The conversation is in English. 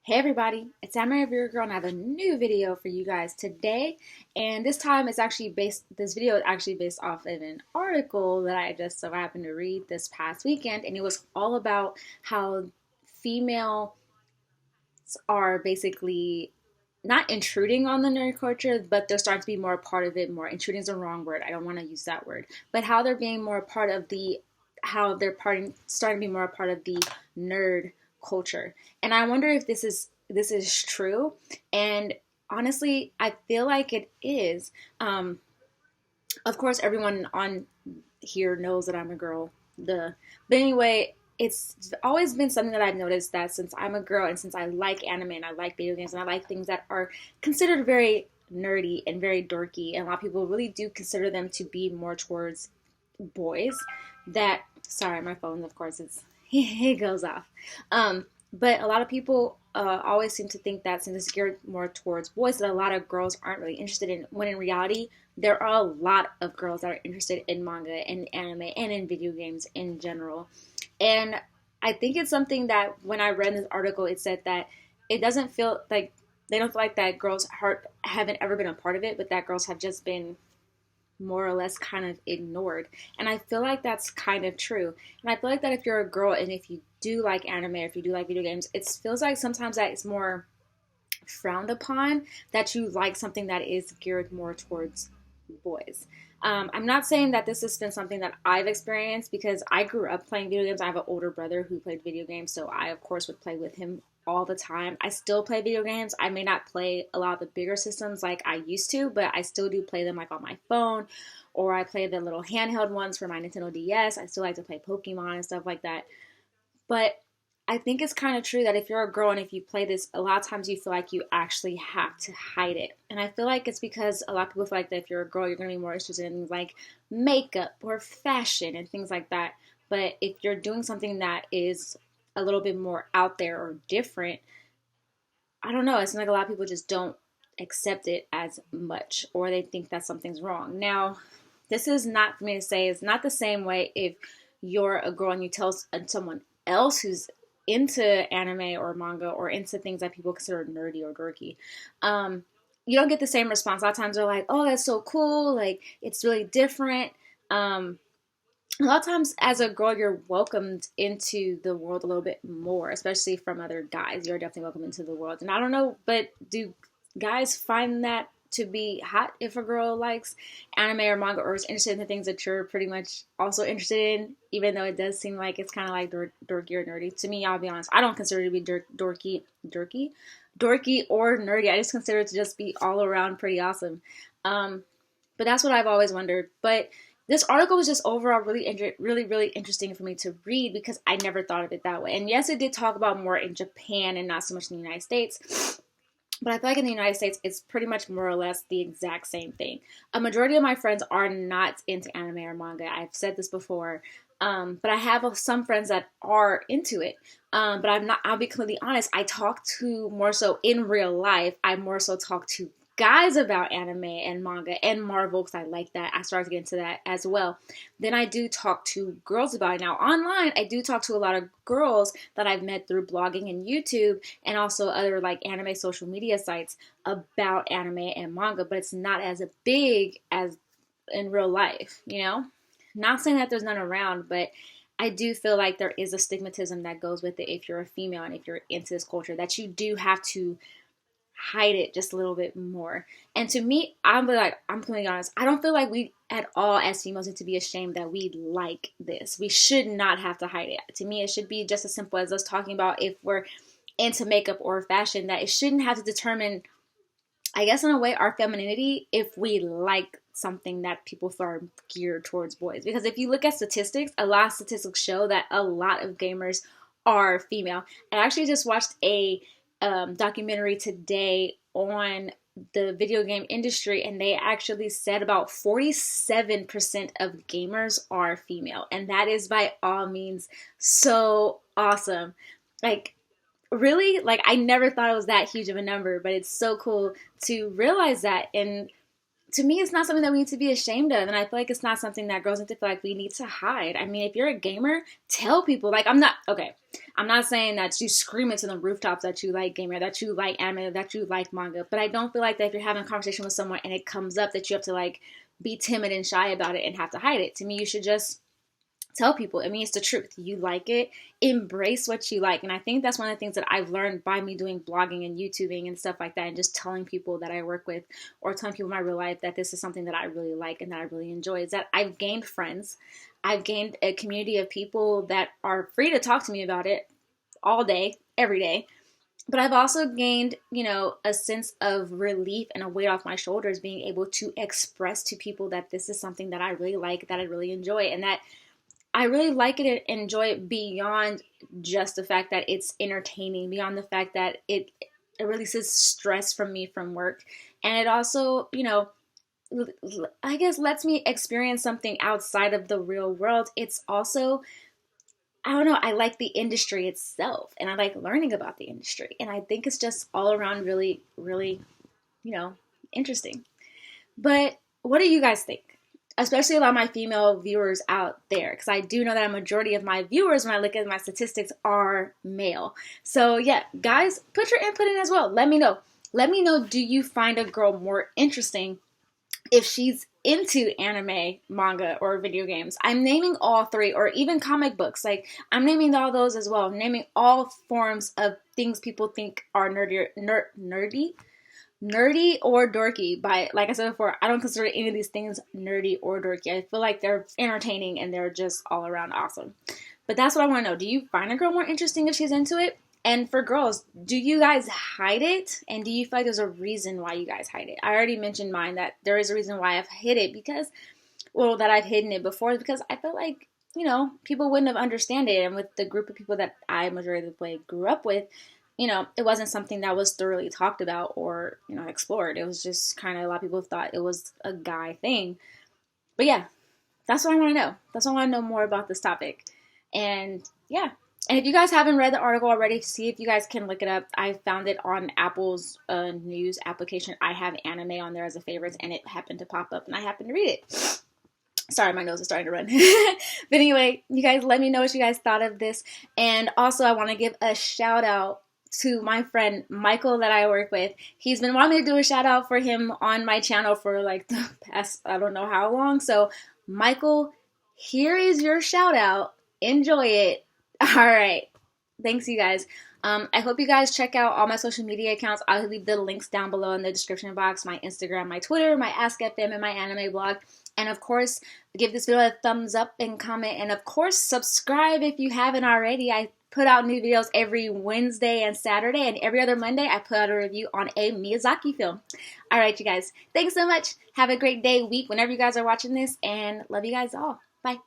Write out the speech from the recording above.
Hey everybody, it's Amara Vera Girl and I have a new video for you guys today. And this time this video is actually based off of an article that I just so happened to read this past weekend. And it was all about how female are basically not intruding on the nerd culture, but they're starting to be more a part of it more. Intruding is the wrong word. I don't want to use that word. But how they're being more a part of starting to be more a part of the nerd culture. And I wonder if this is true. And honestly, I feel like it is. Of course, everyone on here knows that I'm a girl. But anyway, it's always been something that I've noticed that since I'm a girl and since I like anime and I like video games and I like things that are considered very nerdy and very dorky, and a lot of people really do consider them to be more towards boys. That sorry, my phone, of course, it goes off. But a lot of people always seem to think that since it's geared more towards boys, that a lot of girls aren't really interested in. When in reality, there are a lot of girls that are interested in manga and anime and in video games in general. And I think it's something that when I read this article, it said that it doesn't feel like they don't feel like that girls haven't ever been a part of it, but that girls have just been more or less kind of ignored. And I feel like that's kind of true. And I feel like that if you're a girl and if you do like anime or if you do like video games, it feels like sometimes that it's more frowned upon that you like something that is geared more towards boys. I'm not saying that this has been something that I've experienced because I grew up playing video games. I have an older brother who played video games, so I, of course, would play with him all the time. I still play video games. I may not play a lot of the bigger systems like I used to, but I still do play them like on my phone, or I play the little handheld ones for my Nintendo DS. I still like to play Pokemon and stuff like that. But I think it's kind of true that if you're a girl and if you play this, a lot of times you feel like you actually have to hide it. And I feel like it's because a lot of people feel like that if you're a girl, you're going to be more interested in things like makeup or fashion and things like that. But if you're doing something that is a little bit more out there or different, I don't know. It seems like a lot of people just don't accept it as much or they think that something's wrong. Now, this is not for me to say, it's not the same way if you're a girl and you tell someone else who's into anime or manga or into things that people consider nerdy or dorky. Um, you don't get the same response. A lot of times they're like, oh, that's so cool. Like, it's really different. Um, a lot of times as a girl you're welcomed into the world a little bit more, especially from other guys. You're definitely welcome into the world. And I don't know, but do guys find that to be hot if a girl likes anime or manga or is interested in the things that you're pretty much also interested in, even though it does seem like it's kind of like dorky or nerdy? To me, I'll be honest, I don't consider it to be dorky or nerdy. I just consider it to just be all around pretty awesome. But that's what I've always wondered. But this article was just overall really interesting for me to read because I never thought of it that way. And yes, it did talk about more in Japan and not so much in the United States. But I feel like in the United States, it's pretty much more or less the exact same thing. A majority of my friends are not into anime or manga. I've said this before. But I have some friends that are into it. But I'm not, I'll be completely honest, I talk to more so in real life, I more so talk to guys about anime and manga and Marvel because I like that. I started to get into that as well. Then I do talk to girls about it. Now online, I do talk to a lot of girls that I've met through blogging and YouTube and also other like anime social media sites about anime and manga, but it's not as big as in real life, you know? Not saying that there's none around, but I do feel like there is a stigmatism that goes with it if you're a female and if you're into this culture that you do have to hide it just a little bit more. And to me, I'm completely honest, I don't feel like we at all as females need to be ashamed that we like this. We should not have to hide it. To me, it should be just as simple as us talking about if we're into makeup or fashion, that it shouldn't have to determine, I guess in a way, our femininity if we like something that people feel are geared towards boys. Because if you look at statistics, a lot of statistics show that a lot of gamers are female. I actually just watched a documentary today on the video game industry, and they actually said about 47% of gamers are female. And that is by all means so awesome. Like, really, like I never thought it was that huge of a number, but it's so cool to realize that and to me, it's not something that we need to be ashamed of. And I feel like it's not something that girls need to feel like we need to hide. I mean, if you're a gamer, tell people. Like, I'm not saying that you scream it to the rooftops that you like gamer, that you like anime, that you like manga. But I don't feel like that if you're having a conversation with someone and it comes up that you have to like be timid and shy about it and have to hide it. To me, you should just tell people. I mean, it's the truth. You like it, embrace what you like. And I think that's one of the things that I've learned by me doing blogging and YouTubing and stuff like that, and just telling people that I work with or telling people in my real life that this is something that I really like and that I really enjoy, is that I've gained friends. I've gained a community of people that are free to talk to me about it all day, every day. But I've also gained, a sense of relief and a weight off my shoulders, being able to express to people that this is something that I really like, that I really enjoy, and that I really like it and enjoy it beyond just the fact that it's entertaining, beyond the fact that it releases stress from me from work. And it also, I guess lets me experience something outside of the real world. It's also, I don't know, I like the industry itself and I like learning about the industry. And I think it's just all around really, really, interesting. But what do you guys think? Especially a lot of my female viewers out there, because I do know that a majority of my viewers, when I look at my statistics, are male. So yeah, guys, put your input in as well. Let me know. Let me know, do you find a girl more interesting if she's into anime, manga, or video games? I'm naming all three, or even comic books. Like, I'm naming all those as well. I'm naming all forms of things people think are nerdy or dorky. By, like I said before, I don't consider any of these things nerdy or dorky. I feel like they're entertaining and they're just all around awesome. But that's what I want to know. Do you find a girl more interesting if she's into it? And for girls, do you guys hide it? And do you feel like there's a reason why you guys hide it? I already mentioned mine, that there is a reason why I've hid it, that I've hidden it before, because I felt like, people wouldn't have understood it. And with the group of people that I majority of the way grew up with, it wasn't something that was thoroughly talked about or, explored. It was just kind of, a lot of people thought it was a guy thing. But yeah, that's what I want to know. That's what I want to know more about this topic. And yeah. And if you guys haven't read the article already, see if you guys can look it up. I found it on Apple's news application. I have anime on there as a favorite, and it happened to pop up, and I happened to read it. Sorry, my nose is starting to run. But anyway, you guys let me know what you guys thought of this. And also, I want to give a shout out to my friend Michael that I work with. He's been wanting me to do a shout out for him on my channel for like the past, I don't know how long. So Michael, here is your shout out. Enjoy it. All right. Thanks, you guys. I hope you guys check out all my social media accounts. I'll leave the links down below in the description box. My Instagram, my Twitter, my Ask FM, and my anime blog. And of course, give this video a thumbs up and comment. And of course, subscribe if you haven't already. I put out new videos every Wednesday and Saturday, and every other Monday I put out a review on a Miyazaki film. All right, you guys. Thanks so much. Have a great day, week, whenever you guys are watching this, and love you guys all. Bye.